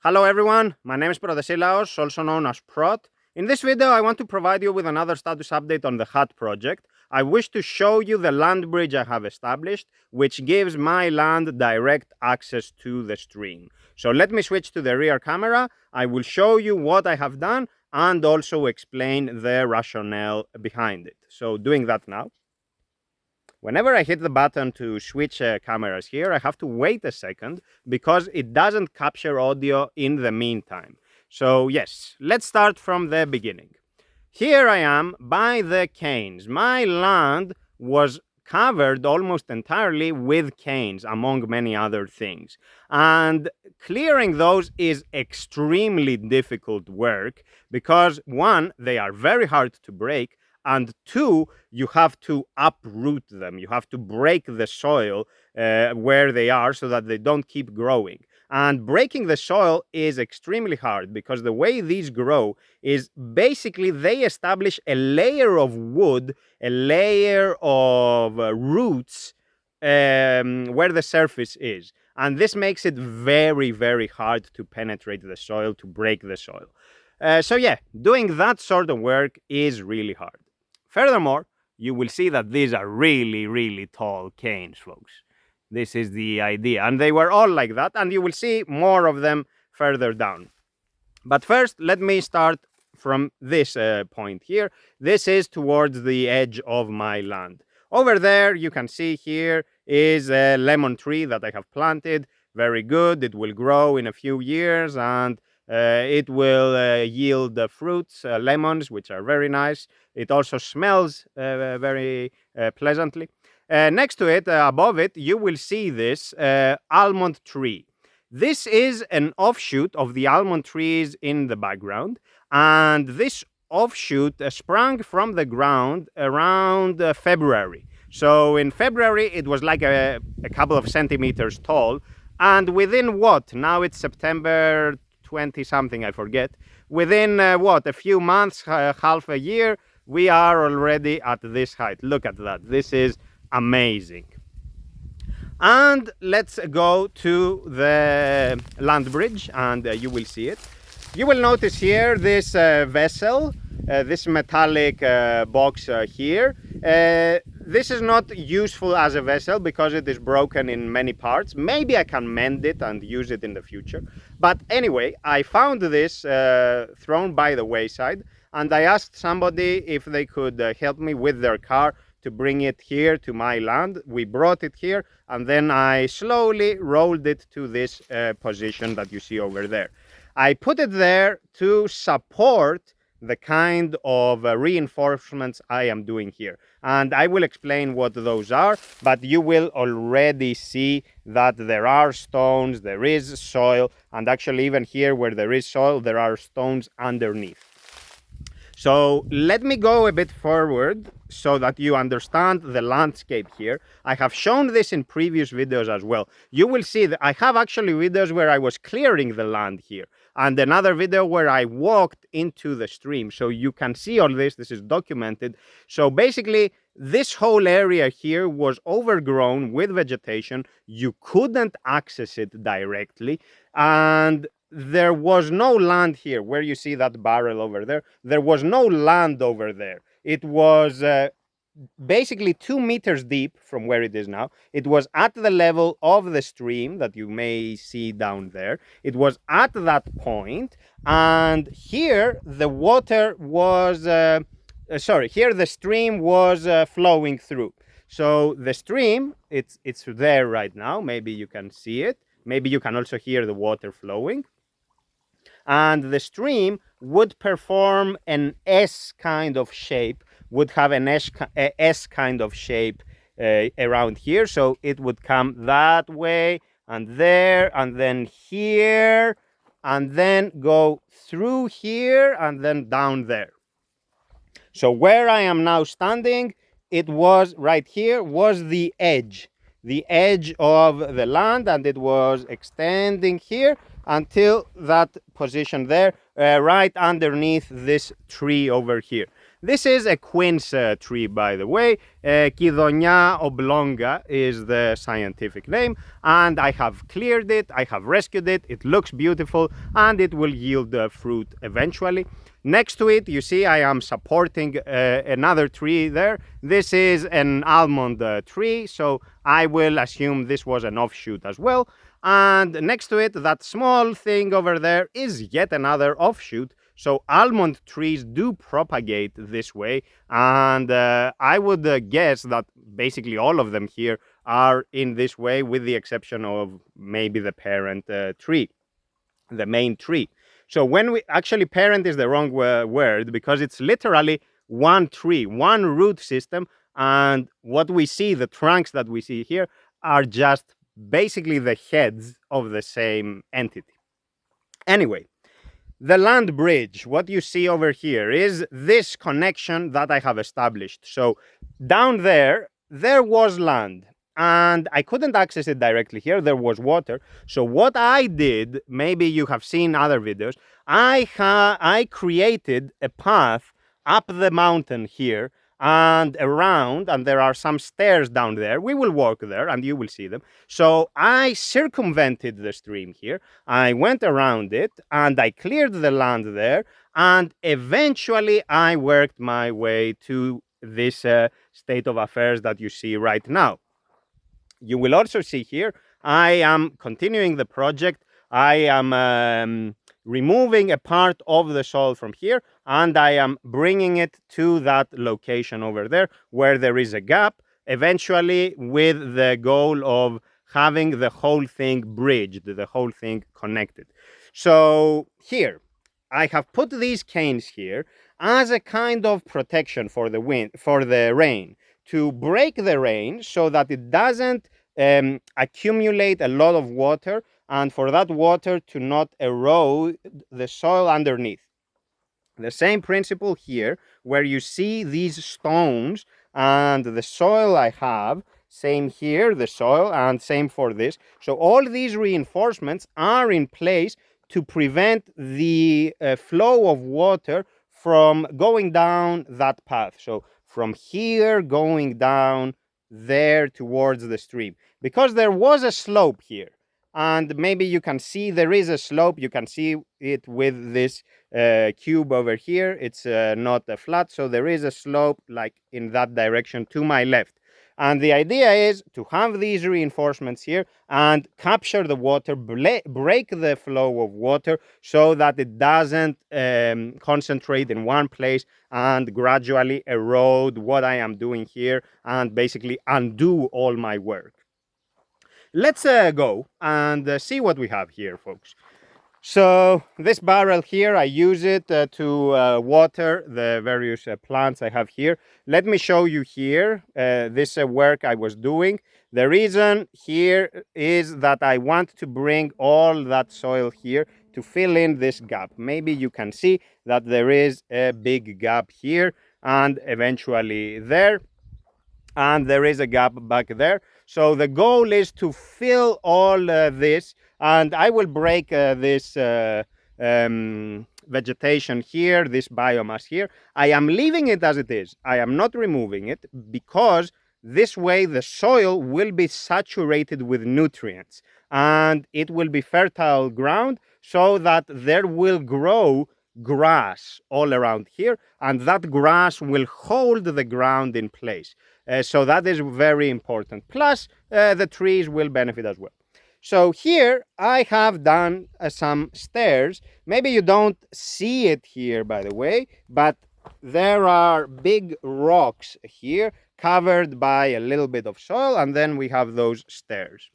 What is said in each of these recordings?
Hello everyone, my name is Protesilaos, also known as Prot. In this video, I want to provide you with another status update on the HUT project. I wish to show you the land bridge I have established, which gives my land direct access to the stream. So let me switch to the rear camera. I will show you what I have done and also explain the rationale behind it. So doing that now. Whenever I hit the button to switch cameras here, I have to wait a second because it doesn't capture audio in the meantime. So yes, let's start from the beginning. Here I am by the canes. My land was covered almost entirely with canes, among many other things. And clearing those is extremely difficult work because, one, they are very hard to break, and two, you have to uproot them. You have to break the soil where they are so that they don't keep growing. And breaking the soil is extremely hard because the way these grow is basically they establish a layer of wood, a layer of roots where the surface is. And this makes it very, very hard to penetrate the soil, to break the soil. So yeah, doing that sort of work is really hard. Furthermore, you will see that these are really, really tall canes, folks. This is the idea. And they were all like that, and you will see more of them further down. But first, let me start from this point here. This is towards the edge of my land. Over there, you can see here is a lemon tree that I have planted. Very good. It will grow in a few years, and it will yield fruits, lemons, which are very nice. It also smells very pleasantly. Next to it, above it, you will see this almond tree. This is an offshoot of the almond trees in the background, and this offshoot sprang from the ground around February. So in February, it was like a couple of centimeters tall, and within what? Now it's September 20 something, I forget. Within a few months, half a year, we are already at this height. Look at that. This is amazing. And let's go to the land bridge, and you will see it. You will notice here this vessel, this metallic box here. This is not useful as a vessel because it is broken in many parts. Maybe I can mend it and use it in the future. But anyway, I found this thrown by the wayside, and I asked somebody if they could help me with their car to bring it here to my land. We brought it here, and then I slowly rolled it to this position that you see over there. I put it there to support the kind of reinforcements I am doing here. And I will explain what those are, but you will already see that there are stones, there is soil, and actually even here where there is soil, there are stones underneath. So let me go a bit forward so that you understand the landscape here. I have shown this in previous videos as well. You will see that I have actually videos where I was clearing the land here, and another video where I walked into the stream. So you can see all this. This is documented. So basically, this whole area here was overgrown with vegetation. You couldn't access it directly, and there was no land here where you see that barrel over there. There was no land over there. It was basically 2 meters deep from where it is now. It was at the level of the stream that you may see down there. It was at that point, and here the water was here the stream was flowing through. So the stream, it's there right now. Maybe you can see it. Maybe you can also hear the water flowing. And the stream would perform an S kind of shape, would have an S kind of shape around here. So it would come that way and there and then here and then go through here and then down there. So where I am now standing, it was right here, was the edge of the land, and it was extending here until that position there, right underneath this tree over here. This is a quince tree, by the way. Kidonia oblonga is the scientific name, and I have cleared it, I have rescued it, it looks beautiful, and it will yield fruit eventually. Next to it, you see I am supporting another tree there. This is an almond tree, so I will assume this was an offshoot as well. And next to it, that small thing over there is yet another offshoot. So almond trees do propagate this way, and I would guess that basically all of them here are in this way, with the exception of maybe the parent tree, the main tree. So when we actually, parent is the wrong word, because it's literally one tree, one root system, and what we see, the trunks that we see here, are just basically the heads of the same entity. Anyway, the land bridge, what you see over here, is this connection that I have established. So down there was land, and I couldn't access it directly here. There was water. So what I did, maybe you have seen other videos, I created a path up the mountain here and around, and there are some stairs down there. We will walk there and you will see them. So I circumvented the stream here. I went around it and I cleared the land there, and eventually I worked my way to this state of affairs that you see right now. You will also see here, I am continuing the project. I am removing a part of the soil from here, and I am bringing it to that location over there where there is a gap, eventually with the goal of having the whole thing bridged, the whole thing connected. So here, I have put these canes here as a kind of protection for the wind, for the rain, to break the rain so that it doesn't accumulate a lot of water, and for that water to not erode the soil underneath. The same principle here, where you see these stones and the soil I have, same here, the soil, and same for this. So all these reinforcements are in place to prevent the flow of water from going down that path. So from here going down there towards the stream, because there was a slope here, and maybe you can see there is a slope. You can see it with this cube over here. It's not a flat, so there is a slope like in that direction to my left. And the idea is to have these reinforcements here and capture the water, break the flow of water so that it doesn't concentrate in one place and gradually erode what I am doing here and basically undo all my work. Let's go and see what we have here, folks. So this barrel here, I use it to water the various plants I have here. Let me show you here this work I was doing. The reason here is that I want to bring all that soil here to fill in this gap. Maybe you can see that there is a big gap here and eventually there, and there is a gap back there. So the goal is to fill all this, and I will break this vegetation here, this biomass here. I am leaving it as it is. I am not removing it, because this way the soil will be saturated with nutrients and it will be fertile ground, so that there will grow grass all around here, and that grass will hold the ground in place. So that is very important. Plus, the trees will benefit as well. So here I have done some stairs. Maybe you don't see it here, by the way, but there are big rocks here covered by a little bit of soil, and then we have those stairs.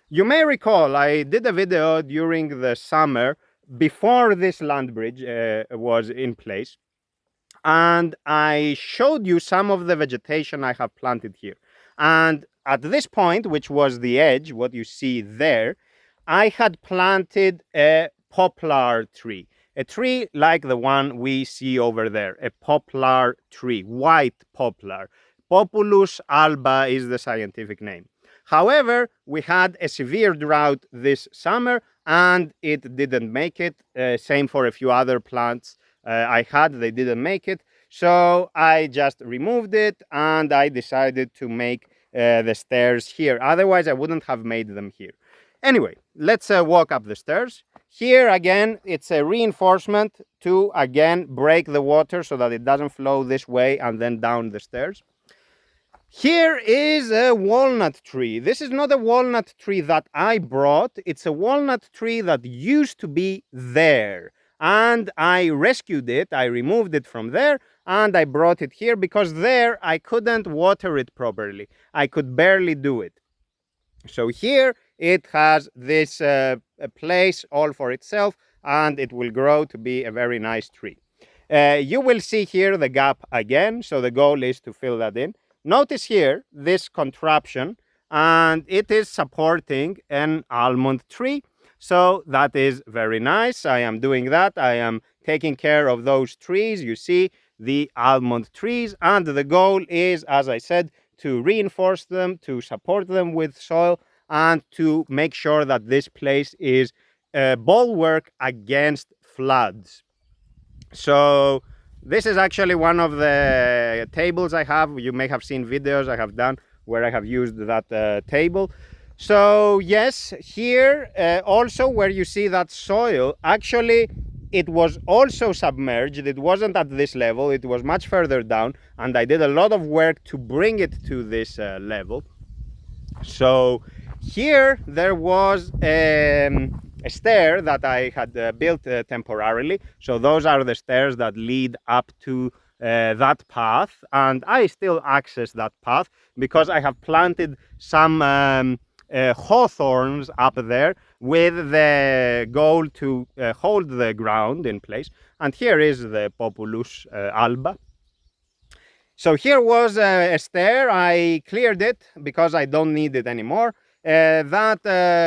You may recall I did a video during the summer before this land bridge was in place, and I showed you some of the vegetation I have planted here. And at this point, which was the edge, what you see there, I had planted a poplar tree, a tree like the one we see over there, a poplar tree, white poplar. Populus alba is the scientific name. However, we had a severe drought this summer and it didn't make it. Same for a few other plants I had, they didn't make it. So I just removed it and I decided to make the stairs here. Otherwise, I wouldn't have made them here. Anyway, let's walk up the stairs. Here again, it's a reinforcement to again break the water so that it doesn't flow this way and then down the stairs. Here is a walnut tree. This is not a walnut tree that I brought. It's a walnut tree that used to be there. And I rescued it. I removed it from there and I brought it here because there I couldn't water it properly. I could barely do it. So here it has this place all for itself and it will grow to be a very nice tree. You will see here the gap again. So the goal is to fill that in. Notice here this contraption and it is supporting an almond tree. So that is very nice. I am doing that. I am taking care of those trees. You see the almond trees and the goal is, as I said, to reinforce them, to support them with soil and to make sure that this place is a bulwark against floods. So this is actually one of the tables I have. You may have seen videos I have done where I have used that table. So yes, here also where you see that soil, actually it was also submerged. It wasn't at this level, it was much further down and I did a lot of work to bring it to this level. So here there was a stair that I had built temporarily. So those are the stairs that lead up to that path and I still access that path because I have planted some hawthorns up there with the goal to hold the ground in place. And here is the Populus alba. So here was a stair. I cleared it because I don't need it anymore. That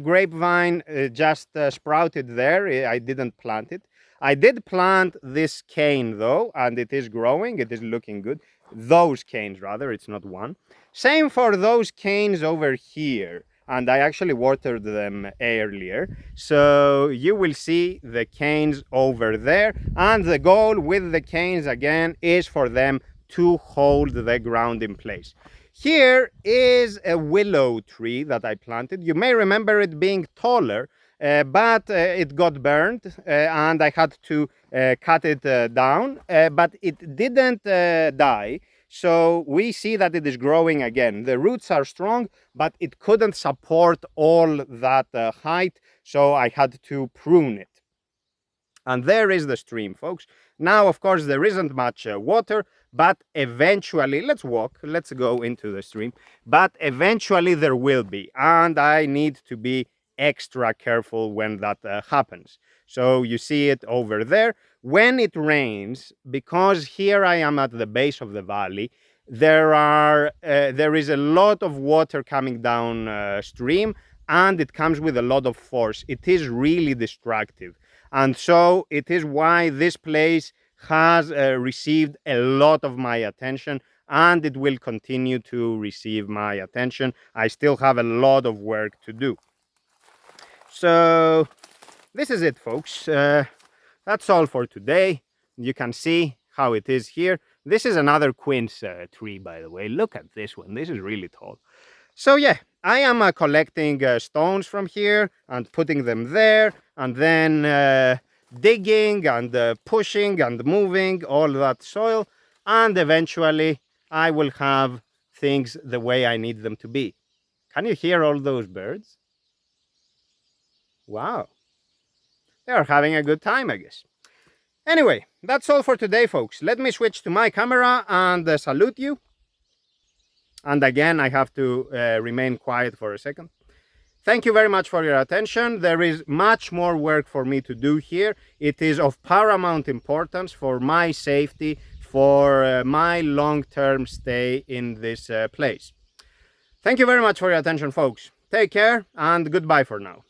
grapevine just sprouted there. I didn't plant it. I did plant this cane though, and it is growing. It is looking good. Those canes rather, it's not one. Same for those canes over here. And I actually watered them earlier. So you will see the canes over there. And the goal with the canes again is for them to hold the ground in place. Here is a willow tree that I planted. You may remember it being taller, but it got burned and I had to cut it down, but it didn't die. So we see that it is growing again. The roots are strong, but it couldn't support all that height, so I had to prune it. And there is the stream, folks. Now, of course, there isn't much water, but eventually, let's go into the stream, but eventually there will be, and I need to be extra careful when that happens. So you see it over there. When it rains, because here I am at the base of the valley, there is a lot of water coming down stream, and it comes with a lot of force. It is really destructive. And so it is why this place has received a lot of my attention, and it will continue to receive my attention. I still have a lot of work to do. So this is it, folks. That's all for today. You can see how it is here. This is another quince tree, by the way. Look at this one. This is really tall. So yeah, I am collecting stones from here and putting them there, and then digging and pushing and moving all that soil, and eventually I will have things the way I need them to be. Can you hear all those birds? Wow. They are having a good time, I guess. Anyway, that's all for today, folks. Let me switch to my camera and salute you. And again, I have to remain quiet for a second. Thank you very much for your attention. There is much more work for me to do here. It is of paramount importance for my safety, for my long-term stay in this place. Thank you very much for your attention, folks. Take care and goodbye for now.